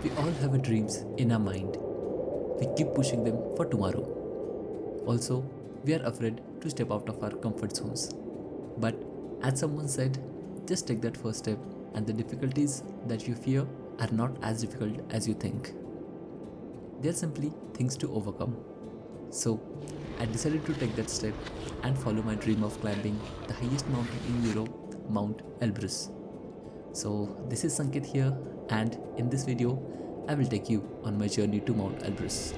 We all have a dreams in our mind. We keep pushing them for tomorrow. Also, we are afraid to step out of our comfort zones. But as someone said, just take that first step and the difficulties that you fear are not as difficult as you think. They are simply things to overcome. So, I decided to take that step and follow my dream of climbing the highest mountain in Europe, Mount Elbrus. So, this is Sanket here, and in this video, I will take you on my journey to Mount Elbrus.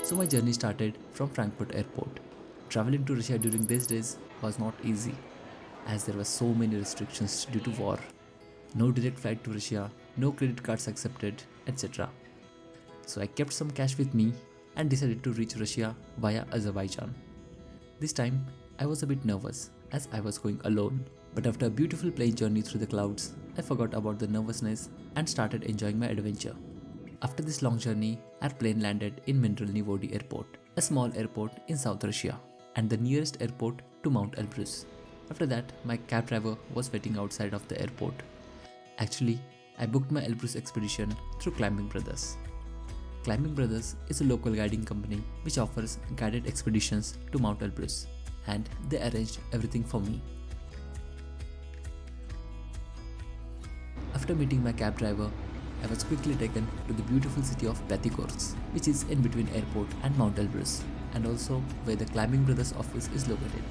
So my journey started from Frankfurt airport. Traveling to Russia during these days was not easy, as there were so many restrictions due to war. No direct flight to Russia, no credit cards accepted, etc. So I kept some cash with me and decided to reach Russia via Azerbaijan. This time I was a bit nervous as I was going alone, but after a beautiful plane journey through the clouds, I forgot about the nervousness and started enjoying my adventure. After this long journey, our plane landed in Mineralny Vody Airport, a small airport in South Russia, and the nearest airport to Mount Elbrus. After that, my cab driver was waiting outside of the airport. Actually, I booked my Elbrus expedition through Climbing Brothers. Climbing Brothers is a local guiding company which offers guided expeditions to Mount Elbrus, and they arranged everything for me. After meeting my cab driver, I was quickly taken to the beautiful city of Pyatigorsk, which is in between airport and Mount Elbrus, and also where the Climbing Brothers office is located.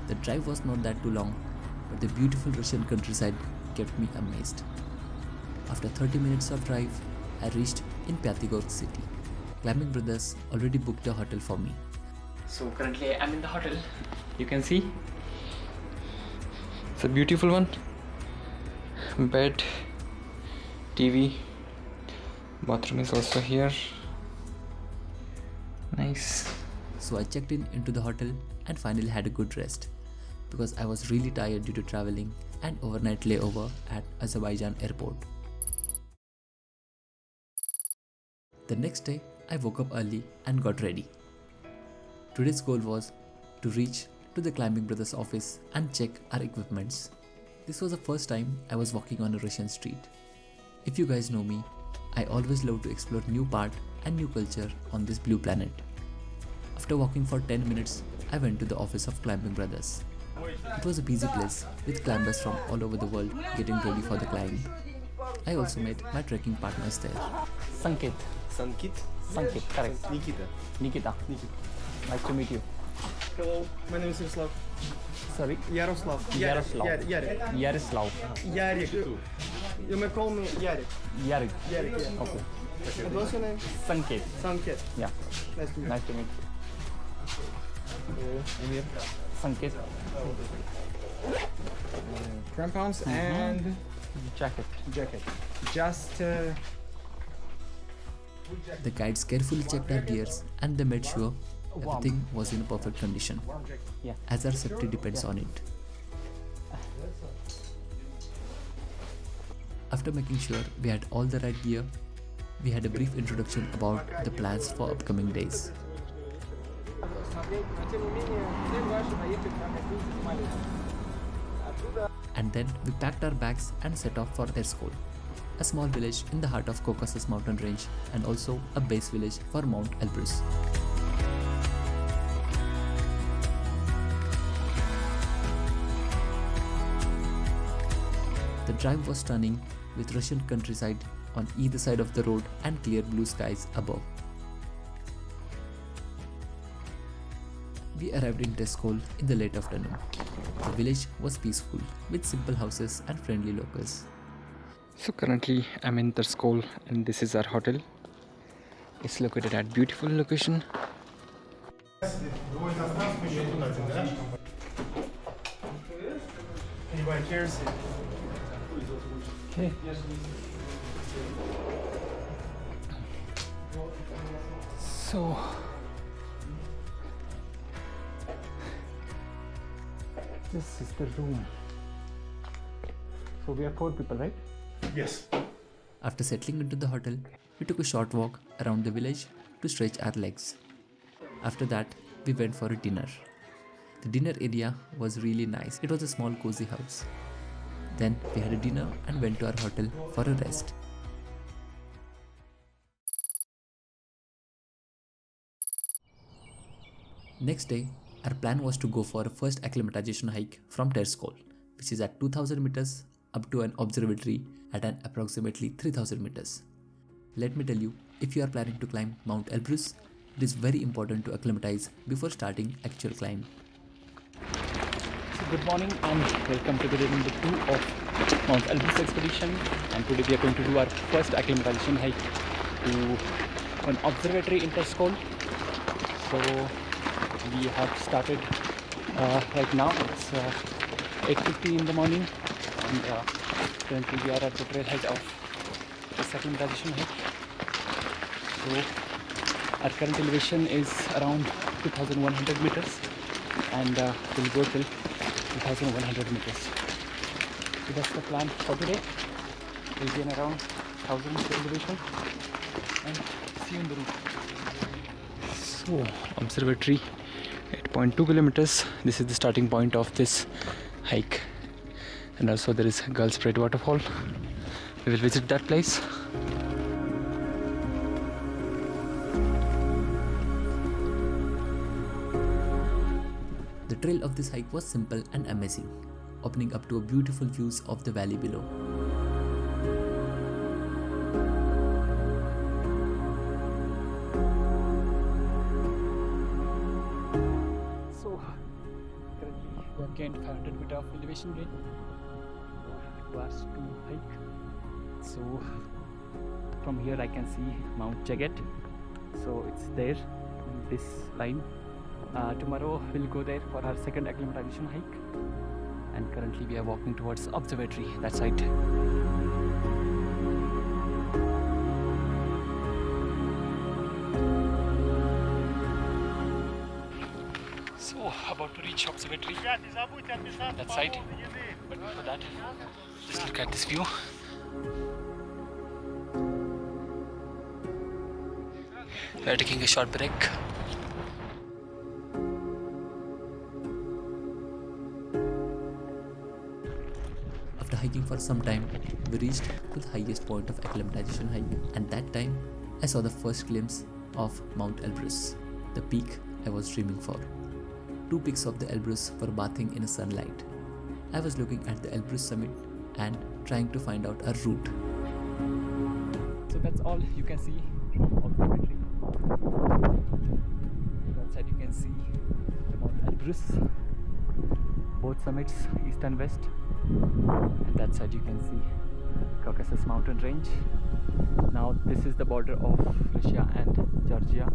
The drive was not that too long, but the beautiful Russian countryside kept me amazed. After 30 minutes of drive, I reached in Pyatigorsk city. Climbing Brothers already booked a hotel for me. So currently I'm in the hotel. You can see it's a beautiful one. Bed, TV, bathroom is also here. Nice. So I checked in into the hotel and finally had a good rest because I was really tired due to traveling and overnight layover at Azerbaijan airport. The next day, I woke up early and got ready. Today's goal was to reach to the Climbing Brothers office and check our equipments. This was the first time I was walking on a Russian street. If you guys know me, I always love to explore new part and new culture on this blue planet. After walking for 10 minutes, I went to the office of Climbing Brothers. It was a busy place with climbers from all over the world getting ready for the climb. I also met my trekking partners there. Sanket. Sanket? Sanket, correct. Nikita. Nikita. Nice to meet you. Hello, my name is Yaroslav. Sorry. Yaroslav. Yaroslav. Yarik. Yaroslav. Yarik. You may call me Yarik. Yarik. Yarik, yeah. Okay. And what's your name? Sanket. Sanket. Yeah. Nice to meet you. Nice to meet you. Emir. Sanket. Crampons and Jacket. jacket. Just The guides carefully checked our gears and they made sure everything was in a perfect condition, Yeah. as our safety depends on it. After making sure we had all the right gear, we had a brief introduction about the plans for upcoming days. And then we packed our bags and set off for Terskol, a small village in the heart of Caucasus mountain range and also a base village for Mount Elbrus. The drive was stunning with Russian countryside on either side of the road and clear blue skies above. We arrived in Terskol in the late afternoon. The village was peaceful with simple houses and friendly locals. So currently I'm in Terskol and this is our hotel. It's located at beautiful location. Okay. So this is the room. So we are 4 people, right? Yes. After settling into the hotel, we took a short walk around the village to stretch our legs. After that, we went for a dinner. The dinner area was really nice. It was a small cozy house. Then we had a dinner and went to our hotel for a rest. Next day, our plan was to go for a first acclimatization hike from Terskol, which is at 2000 meters up to an observatory at an approximately 3000 meters. Let me tell you, if you are planning to climb Mount Elbrus, it is very important to acclimatize before starting actual climb. So good morning and welcome to the day number 2 of Mount Elbrus expedition. And today we are going to do our first acclimatization hike to an observatory in Terskol. So we have started right now. It's 8:50 in the morning, and currently we are at the trailhead of this acclimatization hike. So our current elevation is around 2100 meters, and we'll go till 2100 meters. So that's the plan for today. We'll be in around 1000 meter elevation and see you on the route. So observatory 8.2 kilometers. This is the starting point of this hike, and also there is Girl Spread waterfall. We will visit that place. The trail of this hike was simple and amazing, opening up to a beautiful views of the valley below. So currently we have gained 500 meter of elevation gain. 2 hours to hike. So from here I can see Mount Jagat. So it's there on this line. Tomorrow we'll go there for our second acclimatization hike, and currently we are walking towards observatory that side. So about to reach observatory that side, but before that just look at this view. We are taking a short break. After hiking for some time, we reached to the highest point of acclimatization hike, and that time I saw the first glimpse of Mount Elbrus, the peak I was dreaming for. 2 peaks of the Elbrus were bathing in sunlight. I was looking at the Elbrus summit and trying to find out a route. So that's all you can see from observatory. That side you can see the Mount Elbrus, both summits, east and west, and that side you can see Caucasus mountain range. Now this is the border of Russia and Georgia,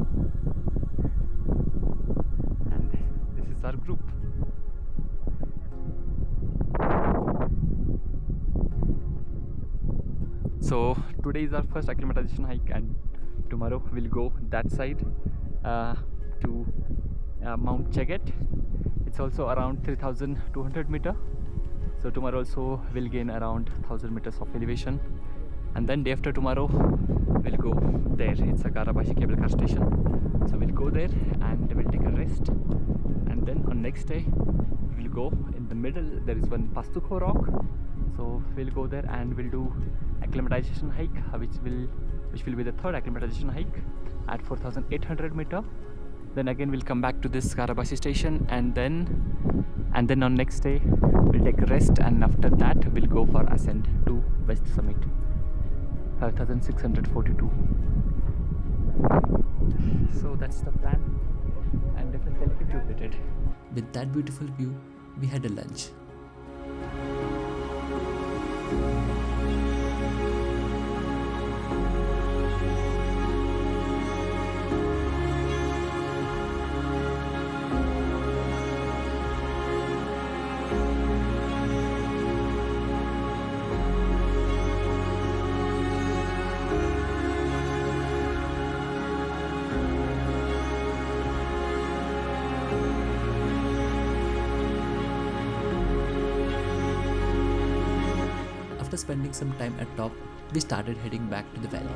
and this is our group. So today is our first acclimatization hike, and tomorrow we'll go that side to Mount Jagat. It's also around 3200 meter. So tomorrow also we'll gain around 1000 meters of elevation, and then day after tomorrow we'll go there. It's a Karabashi cable car station, so we'll go there and we'll take a rest, and then on next day we'll go in the middle. There is one Pastukho rock, so we'll go there and we'll do acclimatization hike, which will be the third acclimatization hike at 4800 meter. Then again we'll come back to this Karabashi station, and then on next day we'll take a rest, and after that we'll go for ascent to West Summit 5642. So that's the plan, and definitely I'll keep you updated. With that beautiful view, we had a lunch. After spending some time at top, we started heading back to the valley.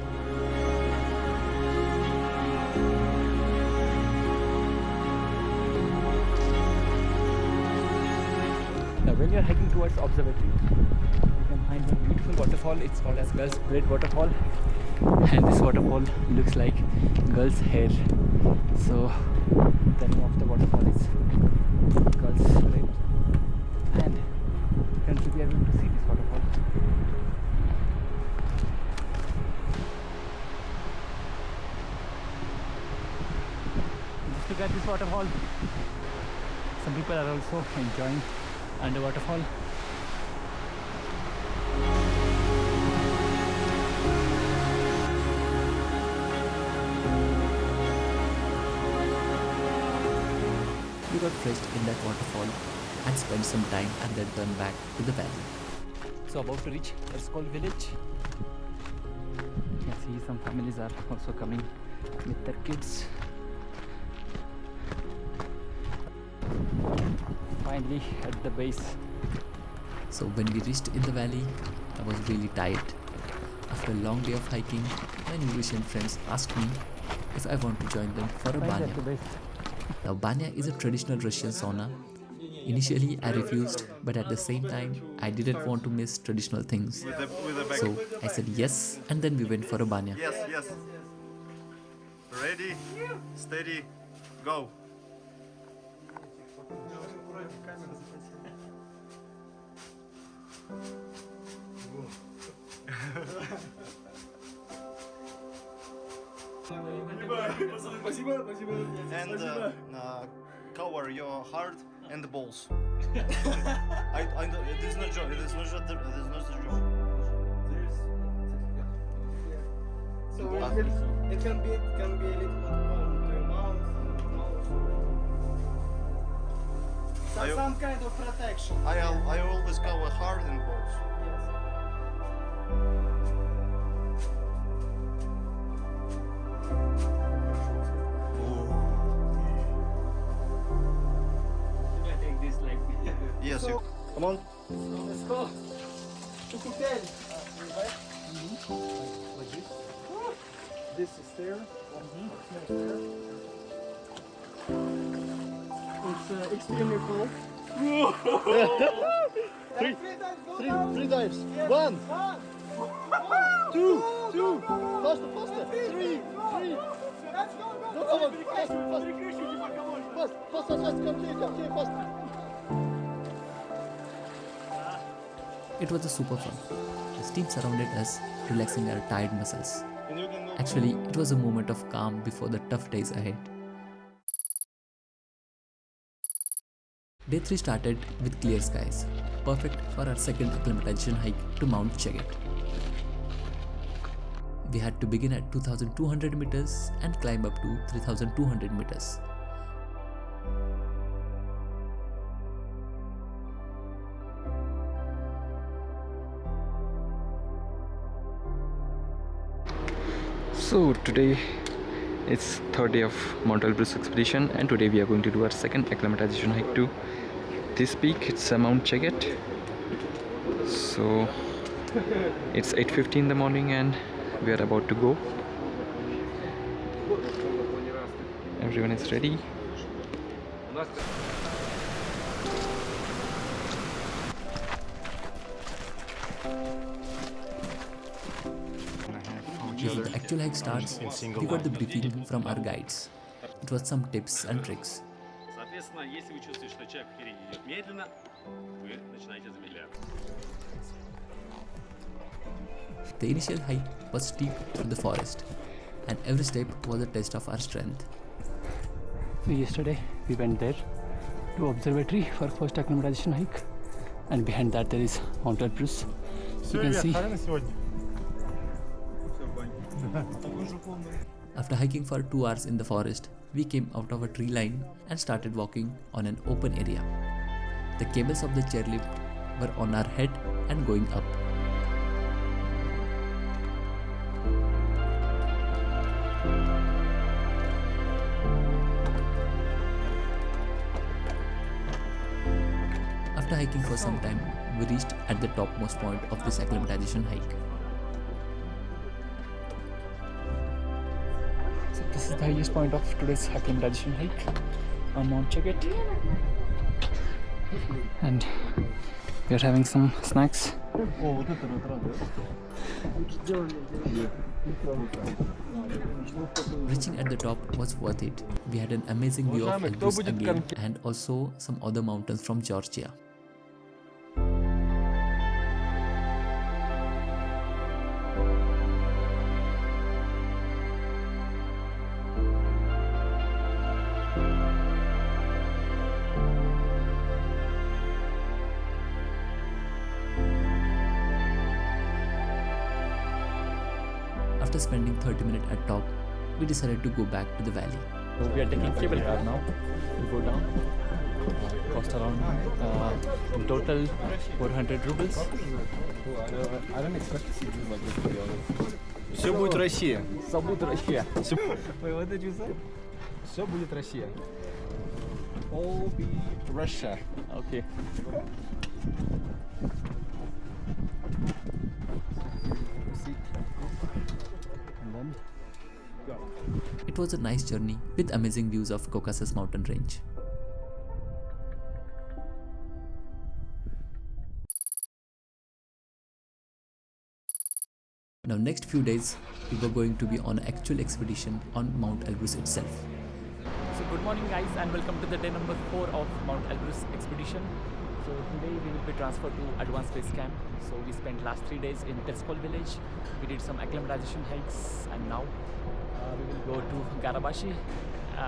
Now when you are hiking towards observatory, you can find a beautiful waterfall. It's called as Girls Braid Waterfall, and this waterfall looks like girls' hair. So the name of the waterfall is Girls Braid, and currently we are going to see this waterfall. Just look at this waterfall. Some people are also enjoying under waterfall. We got fresh in that waterfall and spent some time and then turned back to the valley. So about to reach terskol village. You can see some families are also coming with their kids. Finally at the base. So when we reached in the valley, I was really tired. After a long day of hiking, my new Russian friends asked me if I want to join them for a Finally at the banya. base. Now banya is a traditional Russian sauna. Initially I refused, but at the same time I didn't want to miss traditional things. So I said yes, and then we went for a banya. Yes, yes. Ready, steady, go. And cover your heart and the balls. It is not joke. It is not a joke. So it can be a little bit warm to your mouth. Some kind of protection. I always cover heart and balls. Yes, So- you. Come on. Let's go. To cocktail. This is there. It's not there. It's extremely cold. Three dives. Yes. One, Two. faster. Three. Let's go. No, come on, fast. Come here, fast. It was a super fun. The steam surrounded us, relaxing our tired muscles. Actually, it was a moment of calm before the tough days ahead. Day 3 started with clear skies, perfect for our second acclimatization hike to Mount Cheget. We had to begin at 2,200 meters and climb up to 3,200 meters. So today it's third day of Mount Elbrus expedition, and today we are going to do our second acclimatization hike to this peak. It's Mount Cheget. So it's 8:50 in the morning and we are about to go. Everyone is ready. Before the actual hike starts, we got the briefing from our guides. It was some tips and tricks. Соответственно, если вы чувствуете, что человек впереди идет медленно, вы начинаете замедляться. The initial hike was steep through the forest, and every step was a test of our strength. So yesterday we went there to observatory for first acclimatization hike, and behind that there is Mount Elbrus. You can see. After hiking for 2 hours in the forest, we came out of a tree line and started walking on an open area. The cables of the chairlift were on our head and going up. After hiking for some time, we reached at the topmost point of this acclimatization hike. So this is the highest point of today's acclimatization hike on Mount Sanket, and we are having some snacks. Reaching at the top was worth it. We had an amazing view of Elbrus again and also some other mountains from Georgia. After spending 30 minutes at top, we decided to go back to the valley. So we are taking cable car now to go down. Cost around in total 400 rubles. I don't expect to see this like this, to be honest. Все будет Россия. Все будет Россия. Wait, what did you say? Все будет Россия. All be Russia. Okay. And then It was a nice journey with amazing views of Caucasus mountain range. Now next few days we were going to be on an actual expedition on Mount Elbrus itself. So good morning guys, and welcome to the day number 4 of Mount Elbrus expedition. So today we will be transferred to advanced base camp. So we spent last 3 days in Terskol village. We did some acclimatization hikes, and now we will go to Garabashi,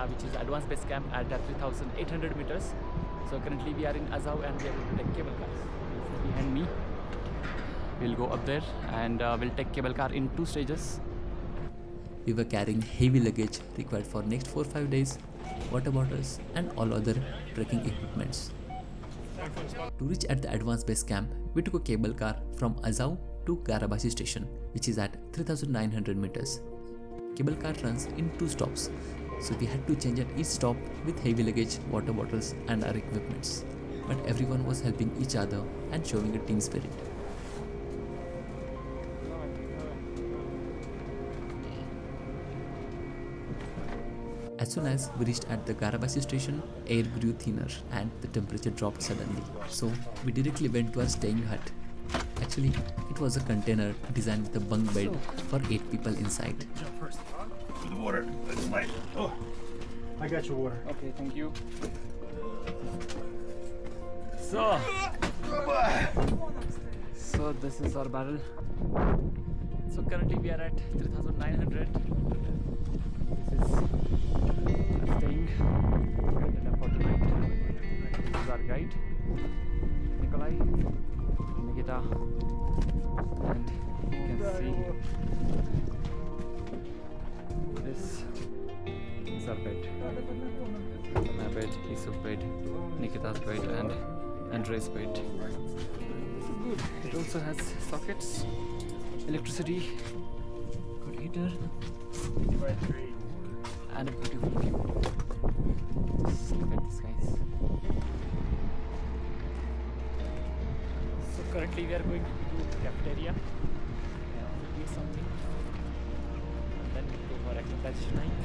which is advanced base camp at 3,800 meters. So currently we are in Azau and we are going to take cable cars. Behind me, we'll go up there and we'll take cable car in 2 stages. We were carrying heavy luggage required for next 4-5 days, water bottles and all other trekking equipments. To reach at the advanced base camp, we took a cable car from Azau to Garabashi station, which is at 3,900 meters. Cable car runs in 2 stops, so we had to change at each stop with heavy luggage, water bottles and our equipments. But everyone was helping each other and showing a team spirit. As soon as we reached at the Garabashi station, air grew thinner and the temperature dropped suddenly. So we directly went to our staying hut. Actually, it was a container designed with a bunk bed for 8 people inside. Jump first. To the water. That's light. Oh, I got your water. Okay, thank you. So this is our barrel. So currently we are at 3,900. This is staying for tonight. This is our guide, Nikolai, Nikita, and you can see this is our bed. My bed, Isuf's bed, Nikita's bed, and Andrei's bed. Good. It also has sockets, electricity, good heater, and a beautiful view. Just look at this, guys. So currently we are going to the cafeteria and eat something, and then we'll go for acclimatization hike.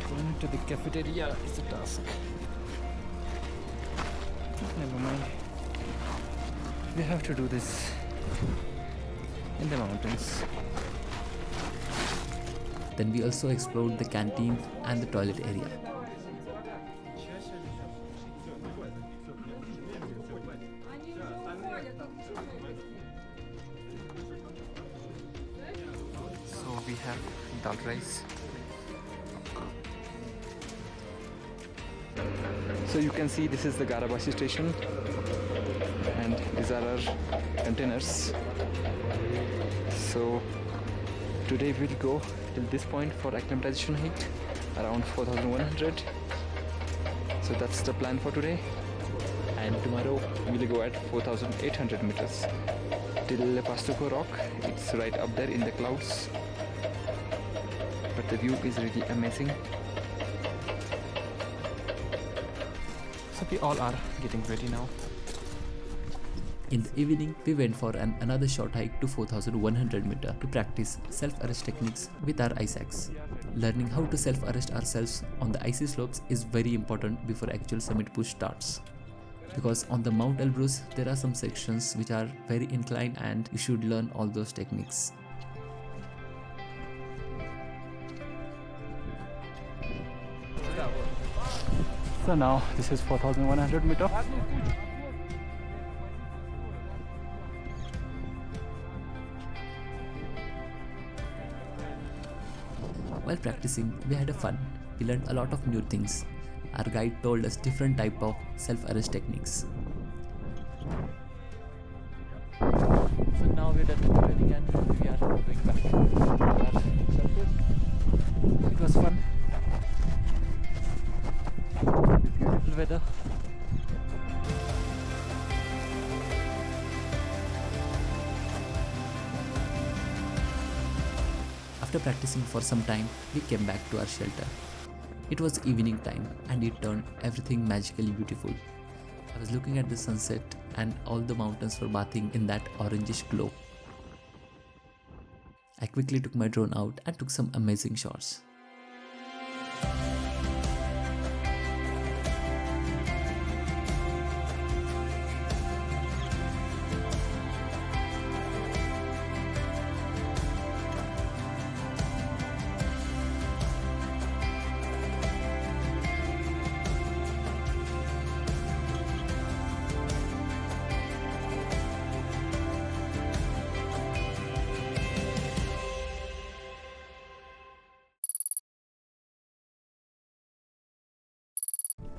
Going to the cafeteria is a task. Never mind. We have to do this in the mountains. Then we also explored the canteen and the toilet area. So we have dal rice. So you can see this is the Garabashi station, and these are our containers. So today we'll go till this point for acclimatization height around 4100. So that's the plan for today, and tomorrow we'll go at 4800 meters till Pastuko Rock. It's right up there in the clouds, but the view is really amazing. So we all are getting ready now. In the evening, we went for another short hike to 4100 meter to practice self-arrest techniques with our ice axe. Learning how to self-arrest ourselves on the icy slopes is very important before actual summit push starts. Because on the Mount Elbrus, there are some sections which are very inclined and you should learn all those techniques. So now this is 4100 meter. While practicing, we had a fun. We learned a lot of new things. Our guide told us different type of self-arrest techniques. So now we're done with the training and we are going back to our circuit. It was fun. Beautiful weather. After practicing for some time, we came back to our shelter. It was evening time and it turned everything magically beautiful. I was looking at the sunset and all the mountains were bathing in that orangish glow. I quickly took my drone out and took some amazing shots.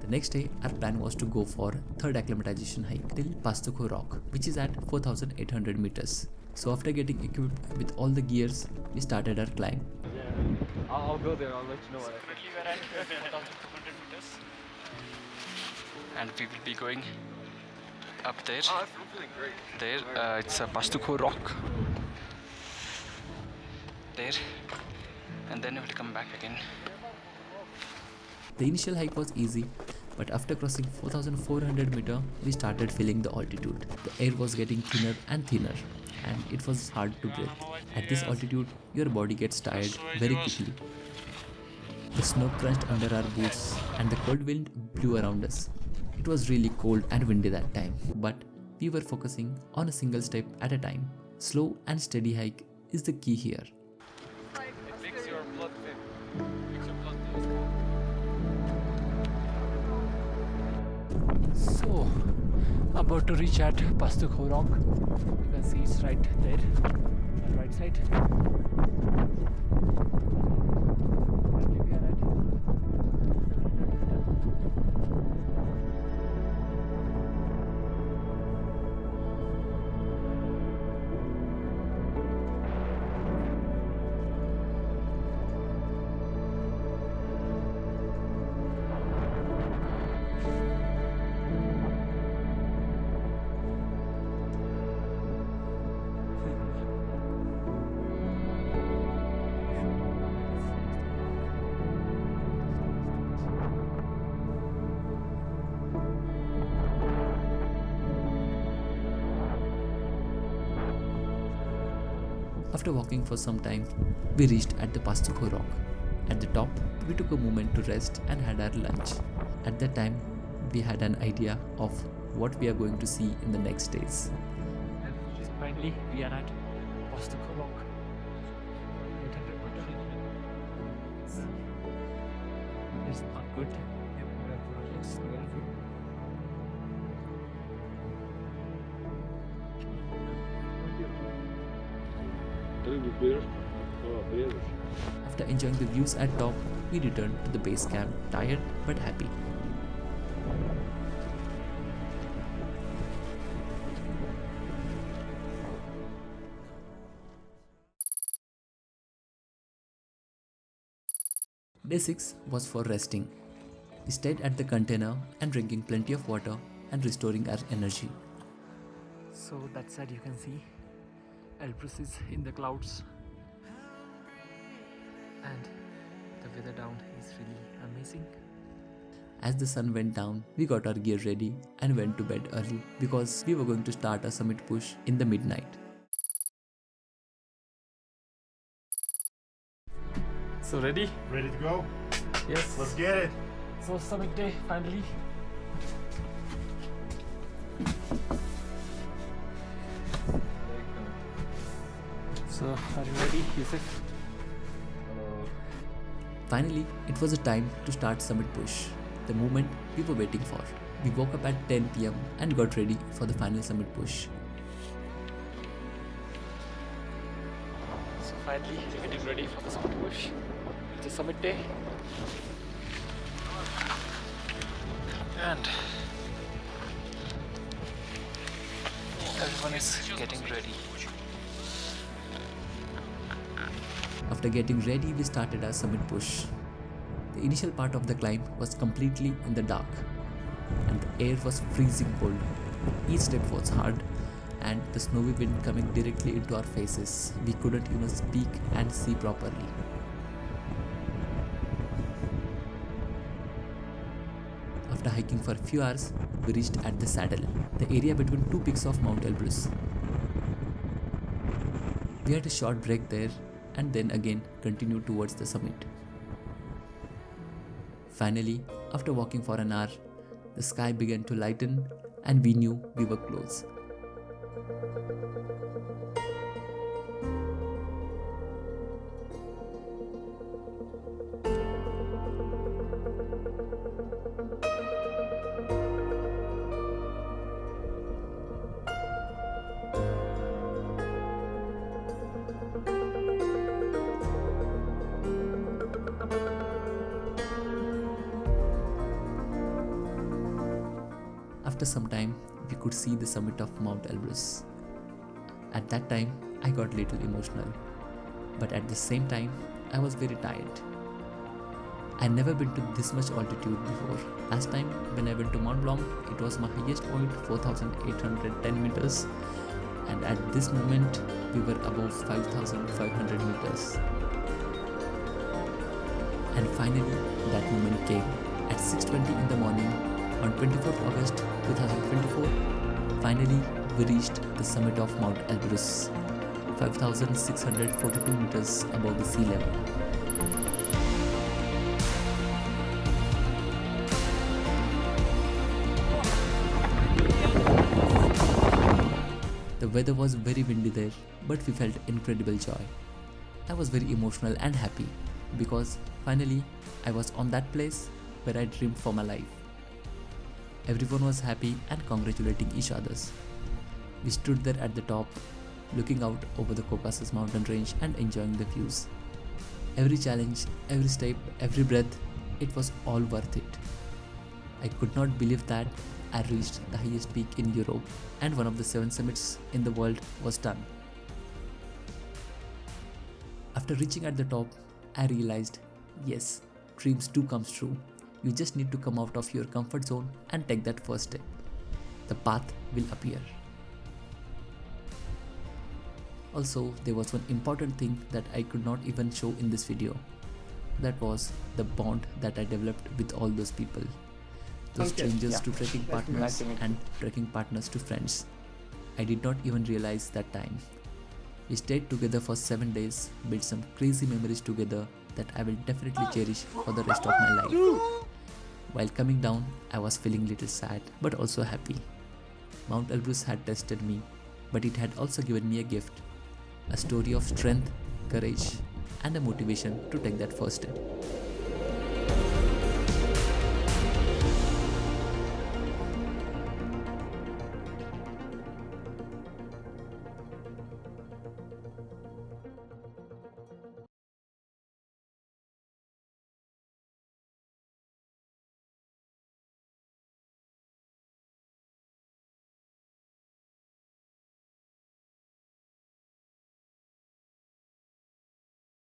The next day, our plan was to go for third acclimatization hike till Pastuko Rock, which is at 4800 meters. So after getting equipped with all the gears, we started our climb. I'll go there, I'll let you know what I think. Currently we're at 4200 meters. And we will be going up there. I'm feeling great. There, it's a Pastuko Rock. There. And then we will come back again. The initial hike was easy, but after crossing 4400 meters, we started feeling the altitude. The air was getting thinner and thinner, and it was hard to breathe. At this altitude, your body gets tired very quickly. The snow crunched under our boots and the cold wind blew around us. It was really cold and windy that time, but we were focusing on a single step at a time. Slow and steady hike is the key here. It makes your blood thin. Makes your blood thin. So, about to reach at Pastuko Rock. You can see it's right there, on the right side. Currently we are at 700 meters. After walking for some time, we reached at the Pastuko Rock. At the top, we took a moment to rest and had our lunch. At that time, we had an idea of what we are going to see in the next days. So finally we are at Pastuko Rock. 800 meters. It's not good. After enjoying the views at top, we returned to the base camp, tired but happy. Day 6 was for resting. We stayed at the container and drinking plenty of water and restoring our energy. So that side you can see Elbrus is in the clouds, and the weather down is really amazing. As the sun went down, we got our gear ready and went to bed early because we were going to start a summit push in the midnight. So ready? Ready to go? Yes. Let's get it. So summit day finally. So are you ready, Yusuf? Finally, it was the time to start summit push, the moment we were waiting for. We woke up at 10 p.m. and got ready for the final summit push. So finally getting ready for the summit push. It's a summit day. And everyone is getting ready. After getting ready, we started our summit push. The initial part of the climb was completely in the dark, and the air was freezing cold. Each step was hard, and the snowy wind coming directly into our faces. We couldn't even speak and see properly. After hiking for a few hours, we reached at the saddle, the area between two peaks of Mount Elbrus. We had a short break there and then again continued towards the summit. Finally, after walking for an hour, the sky began to lighten and we knew we were close. After some time, we could see the summit of Mount Elbrus. At that time, I got little emotional, but at the same time, I was very tired. I never been to this much altitude before. Last time when I went to Mont Blanc, it was my highest point, 4,810 meters, and at this moment, we were above 5,500 meters. And finally, that moment came at 6:20 in the morning on 24th August 2024. Finally, we reached the summit of Mount Elbrus, 5,642 meters above the sea level. The weather was very windy there, but we felt incredible joy. I was very emotional and happy because finally I was on that place where I dreamed for my life. Everyone was happy and congratulating each others. We stood there at the top, looking out over the Caucasus mountain range and enjoying the views. Every challenge, every step, every breath, it was all worth it. I could not believe that I reached the highest peak in Europe and one of the 7 summits in the world was done. After reaching at the top, I realized, yes, dreams do come true. You just need to come out of your comfort zone and take that first step. The path will appear. Also, there was one important thing that I could not even show in this video. That was the bond that I developed with all those people. Those Sanket, strangers yeah. to trekking Nice partners to meet you. and trekking partners to friends. I did not even realize that time. We stayed together for 7 days, built some crazy memories together that I will definitely cherish for the rest of my life. While coming down, I was feeling little sad but also happy. Mount Elbrus had tested me, but it had also given me a gift, a story of strength, courage, and a motivation to take that first step.